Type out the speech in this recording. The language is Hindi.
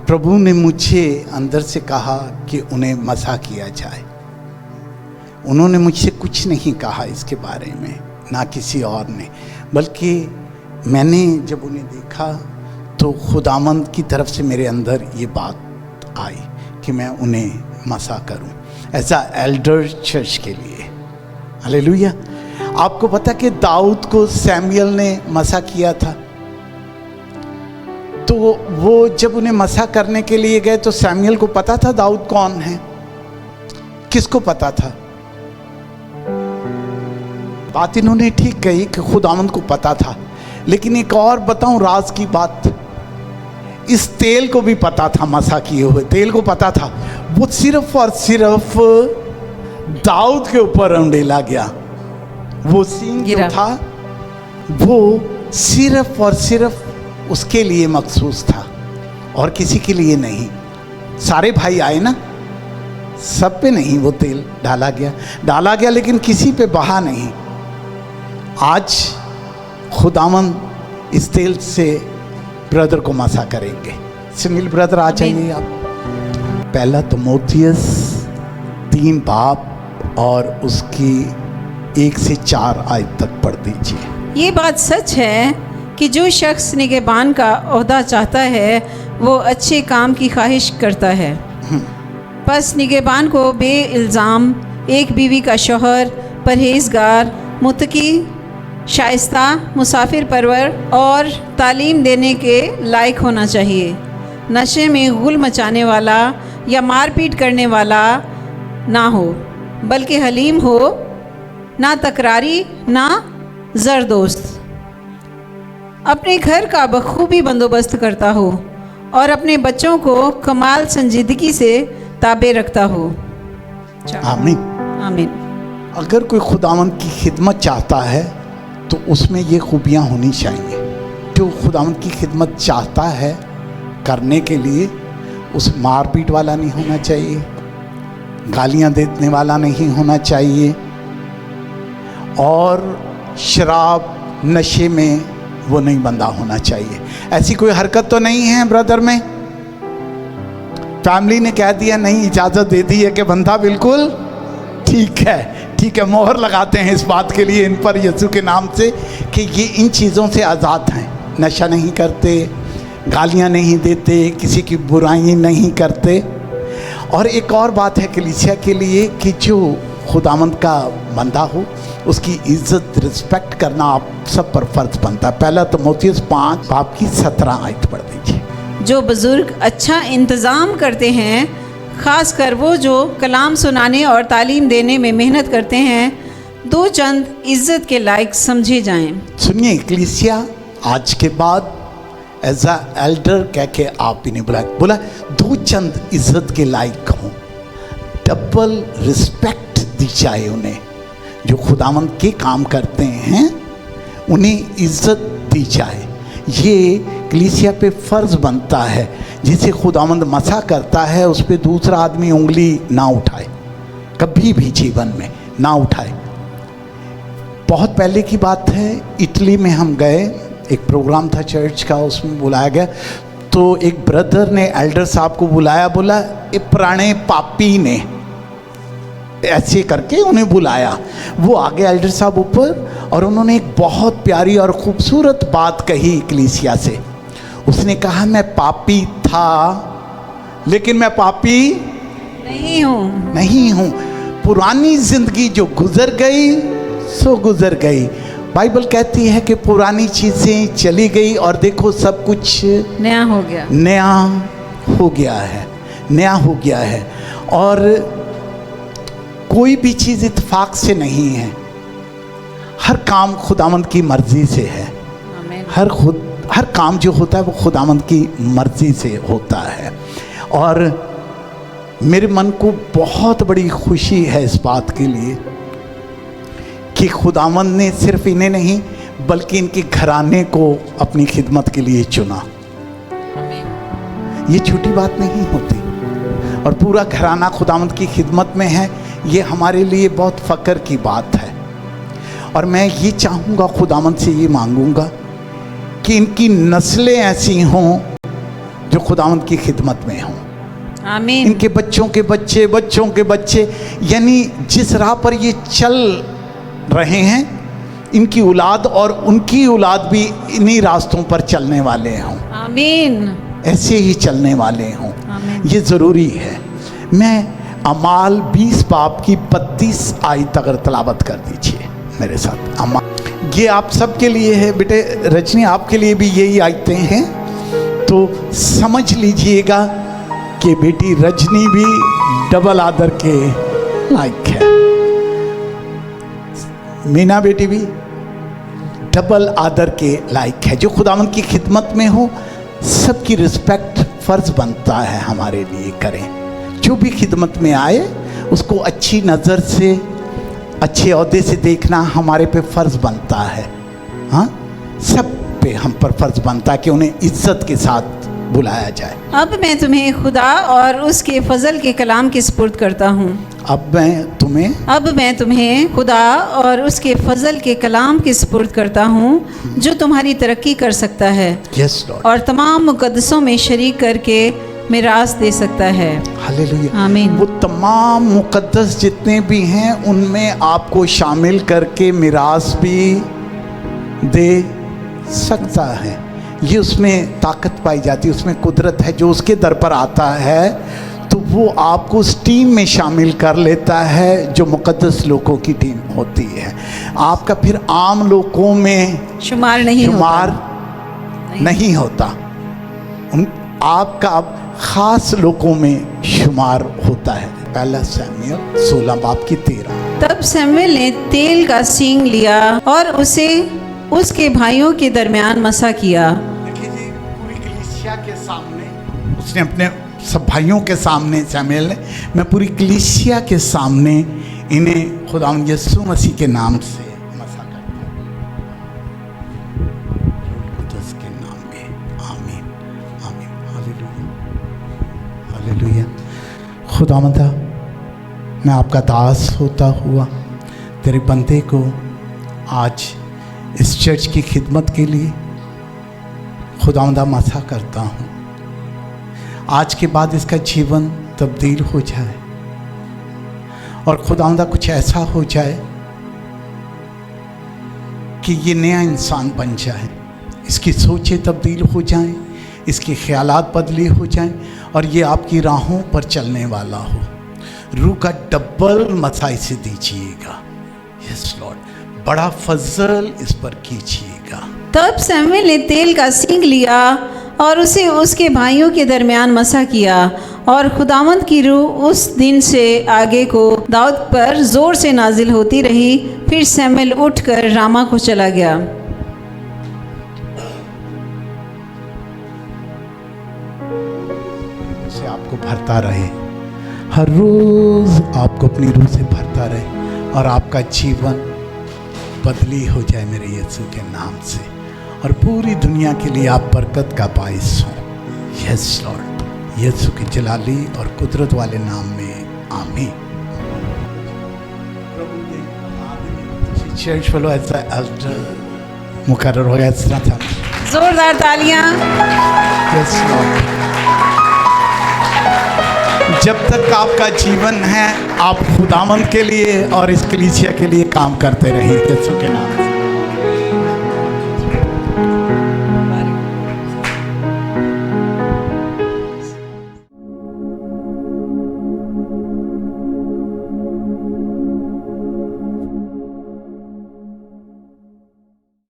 प्रभु ने मुझे अंदर से कहा कि उन्हें मसा किया जाए। उन्होंने मुझसे कुछ नहीं कहा इसके बारे में, ना किसी और ने, बल्कि मैंने जब उन्हें देखा तो खुदावंद की तरफ से मेरे अंदर ये बात आई कि मैं उन्हें मसा करूं एज अ एल्डर चर्च के लिए। हालेलुया। आपको पता कि दाऊद को सैमुअल ने मसा किया था, तो वो जब उन्हें मसा करने के लिए गए तो सैमुअल को पता था दाऊद कौन है? किसको पता था? बात इन्होंने ठीक कही कि खुदावंद को पता था, लेकिन एक और बताऊं राज की बात, इस तेल को भी पता था, मसा किए हुए तेल को पता था। वो सिर्फ और सिर्फ दाऊद के ऊपर उंडेला गया। वो सींग जो था वो सिर्फ और सिर्फ उसके लिए मखसूस था और किसी के लिए नहीं। सारे भाई आए ना, सब पे नहीं वो तेल डाला गया, लेकिन किसी पे बहा नहीं। आज खुदावंद इस तेल से ब्रदर को मसा करेंगे। सुनील ब्रदर आ जाइए आप। पहला तिमोथियस 3 बाब और उसकी 1 से 4 आयत तक पढ़ दीजिए। ये बात सच है कि जो शख्स निगहबान का ओहदा चाहता है वो अच्छे काम की ख्वाहिश करता है। बस निगहबान को बेइल्ज़ाम एक बीवी का शौहर, परहेजगार, मुत्तकी, शाइस्ता, मुसाफिर परवर और तालीम देने के लायक होना चाहिए। नशे में गुल मचाने वाला या मारपीट करने वाला ना हो, बल्कि हलीम हो, ना तकरारी, ना ज़रदोस्त, अपने घर का बखूबी बंदोबस्त करता हो और अपने बच्चों को कमाल संजीदगी से ताबे रखता हो। आमीन आमीन। अगर कोई खुदावंद की खिदमत चाहता है तो उसमें ये खूबियाँ होनी चाहिए। जो खुदावंद की खिदमत चाहता है करने के लिए, उस मारपीट वाला नहीं होना चाहिए, गालियाँ देने वाला नहीं होना चाहिए, और शराब नशे में वो नहीं बंधा होना चाहिए। ऐसी कोई हरकत तो नहीं है ब्रदर में? फैमिली ने कह दिया, नहीं, इजाज़त दे दी है कि बंधा बिल्कुल ठीक है, मोहर लगाते हैं इस बात के लिए इन पर यीशु के नाम से कि ये इन चीज़ों से आज़ाद हैं। नशा नहीं करते, गालियाँ नहीं देते, किसी की बुराई नहीं करते। और एक और बात है कलीसिया के लिए कि जो खुदावंद का बंदा हो उसकी इज्जत, रिस्पेक्ट करना आप सब पर फर्ज बनता है। पहला तिमोथियस 5 बाब की 17 आयत पढ़ दीजिए। जो बुज़ुर्ग अच्छा इंतज़ाम करते हैं, ख़ास कर वो जो कलाम सुनाने और तालीम देने में मेहनत करते हैं, 2 चंद इज़्ज़त के लायक समझे जाएं। सुनिए कलीसिया, आज के बाद एज अ एल्डर कह के आप भी नहीं बोला 2 चंद इज़्ज़त के लायक हों, डबल रिस्पेक्ट दी जाए उन्हें। जो खुदावंद के काम करते हैं उन्हें इज़्ज़त दी जाए। ये कलीसिया पे फ़र्ज़ बनता है। जिसे खुदावंद मसा करता है उस पर दूसरा आदमी उंगली ना उठाए, कभी भी जीवन में ना उठाए। बहुत पहले की बात है, इटली में हम गए, एक प्रोग्राम था चर्च का, उसमें बुलाया गया। तो एक ब्रदर ने एल्डर साहब को बुलाया, बोला ये पुराने पापी ने, ऐसे करके उन्हें बुलाया। वो आगे एल्डर साहब ऊपर, और उन्होंने एक बहुत प्यारी और ख़ूबसूरत बात कही कलीसिया से। उसने कहा, मैं पापी था लेकिन मैं पापी नहीं हूँ। पुरानी जिंदगी जो गुजर गई सो गुजर गई। बाइबल कहती है कि पुरानी चीज़ें चली गई और देखो सब कुछ नया हो गया है। और कोई भी चीज़ इत्तेफाक से नहीं है, हर काम खुदावंद की मर्जी से है। हर काम जो होता है वो खुदावंद की मर्जी से होता है। और मेरे मन को बहुत बड़ी खुशी है इस बात के लिए कि खुदावंद ने सिर्फ इन्हें नहीं बल्कि इनके घराने को अपनी खिदमत के लिए चुना। ये छोटी बात नहीं होती, और पूरा घराना खुदावंद की खिदमत में है। ये हमारे लिए बहुत फ़ख्र की बात है। और मैं ये चाहूँगा, खुदावंद से ये मांगूँगा कि इनकी नस्लें ऐसी हों जो खुदावंद की खिदमत में हों। आमीन। इनके बच्चों के बच्चे, बच्चों के बच्चे, यानी जिस राह पर ये चल रहे हैं, इनकी औलाद और उनकी औलाद भी इन्हीं रास्तों पर चलने वाले हों। आमीन। ऐसे ही चलने वाले हों, आमीन। ये ज़रूरी है। मैं अमाल 20 बाब की 32 आयत अगर तलावत कर दीजिए मेरे साथ। अमाल, ये आप सबके लिए है बेटे। रजनी, आपके लिए भी यही आयतें हैं, तो समझ लीजिएगा कि बेटी रजनी भी डबल आदर के लायक है। मीना बेटी भी डबल आदर के लायक है। जो खुदावंद की खिदमत में हो, सबकी रिस्पेक्ट फ़र्ज बनता है हमारे लिए करें। जो भी खिदमत में आए उसको अच्छी नज़र से, अच्छे ओहदे से देखना हमारे पे फ़र्ज़ बनता है। हाँ, सब पे हम पर फ़र्ज़ बनता है कि उन्हें इज्जत के साथ बुलाया जाए। अब मैं तुम्हें खुदा और उसके फजल के कलाम के सुपुर्द करता हूँ। अब मैं तुम्हें खुदा और उसके फजल के कलाम के सुपुर्द करता हूँ, जो तुम्हारी तरक्की कर सकता है यस लॉर्ड, और तमाम मुकद्दसों में शरीक करके मिरास दे सकता है। हालेलुया। आमीन। वो तमाम मुकद्दस जितने भी हैं उनमें आपको शामिल करके मिरास भी दे सकता है। ये उसमें ताकत पाई जाती है, उसमें कुदरत है। जो उसके दर पर आता है तो वो आपको उस टीम में शामिल कर लेता है जो मुकद्दस लोगों की टीम होती है। आपका फिर आम लोगों में शुमार नहीं होता। आपका अब ख़ास लोगों में शुमार होता है। पहला शमूएल 16 बाब की 13। तब शमूएल ने तेल का सींग लिया और उसे उसके भाइयों के दरमियान मसा किया। देखिए जी, पूरी कलीसिया के सामने उसने, अपने सब भाइयों के सामने शमूएल ने, मैं पूरी कलीसिया के सामने इन्हें खुदावंद यीशु मसीह के नाम से मसा करता हूँ, उसके नाम में। आमीन, आमीन, हालेलुया, हालेलुया। खुदावंद, मैं आपका दास होता हुआ तेरे बंदे को आज इस चर्च की खिदमत के लिए खुदावंदा मसा करता हूँ। आज के बाद इसका जीवन तब्दील हो जाए और खुदावंदा कुछ ऐसा हो जाए कि ये नया इंसान बन जाए, इसकी सोचें तब्दील हो जाएं, इसके ख्यालात बदली हो जाएं और ये आपकी राहों पर चलने वाला हो। रूह का डबल मसा इसे दीजिएगा। यस लॉर्ड, बड़ा फजल इस पर कीजिएगा। तब शमूएल ने तेल का सींग लिया और उसे उसके भाइयों के दरमियान मसा किया, और खुदावंद की रूह उस दिन से आगे को दाऊद पर जोर से नाजिल होती रही। फिर शमूएल उठकर रामा को चला गया। उसे आपको भरता रहे, हर रोज आपको अपनी रूह से भरता रहे और आपका जीवन बदली हो जाए मेरे यीशु के नाम से, और पूरी दुनिया के लिए आप बरकत का बाइस हो। यस लॉर्ड, यीशु के जलाली और कुदरत वाले नाम में आमीन। चर्च फेलो ऐसा एल्डर मुकर्रर हो गया, इस तरह था। जोरदार तालियां। यस लॉर्ड, जब तक आपका जीवन है आप खुदावंद के लिए और इस कलीसिया के लिए काम करते रहिए यीशु के नाम।